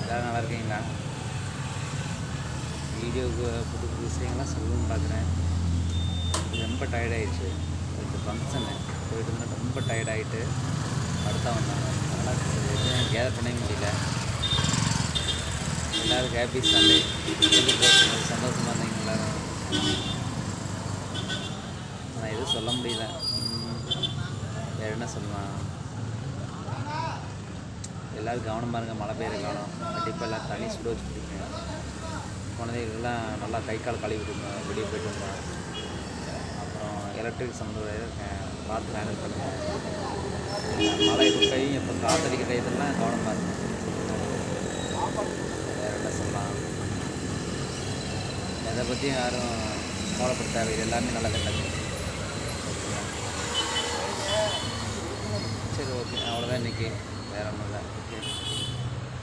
எல்லோரும் நல்லா இருக்கீங்களா? வீடியோவுக்கு புது புது விஷயங்கள்லாம் சொல்லணும்னு பார்க்குறேன். ரொம்ப டயர்டாயிடுச்சு. இந்த ஃபங்க்ஷனு போயிட்டு வந்து ரொம்ப டயர்டாகிட்டு அடுத்தா வந்தாங்க. அதனால் எதுவும் கேதர் பண்ணவே முடியல. எல்லோரும் ஹேப்பி சண்டே சந்தோஷமாக இருந்தீங்க எல்லோரும். ஆனால் எதுவும் சொல்ல முடியல. வேறு என்ன சொல்லலாம்? எல்லோரும் கவனமாக இருங்க. மழை பெய்கிற காலம். கண்டிப்பாக எல்லோரும் தண்ணி சுட வச்சு குடிங்க. குழந்தைகளுக்கெல்லாம் நல்லா கை கால் கழுவி விடுங்க. வெளியே போய்ட்டு வந்தேன். அப்புறம் எலக்ட்ரிக் சம்மந்தப்பட்ட பார்த்து ஹேண்டில் பண்ணுங்கள். மழை எப்போ பெய்யும், எப்போ காற்றடிக்கிற இதெல்லாம் கவனமாக இருக்கும். வேறு என்ன சொல்லலாம்? எதை பற்றியும் யாரும் கவலைப்பட தேவையில்லை. எல்லாமே நல்லது நடக்கும். சரி, ஓகே. அவ்வளோதான் இன்றைக்கி. வேறு ஒன்றும் இல்லை. ஓகே.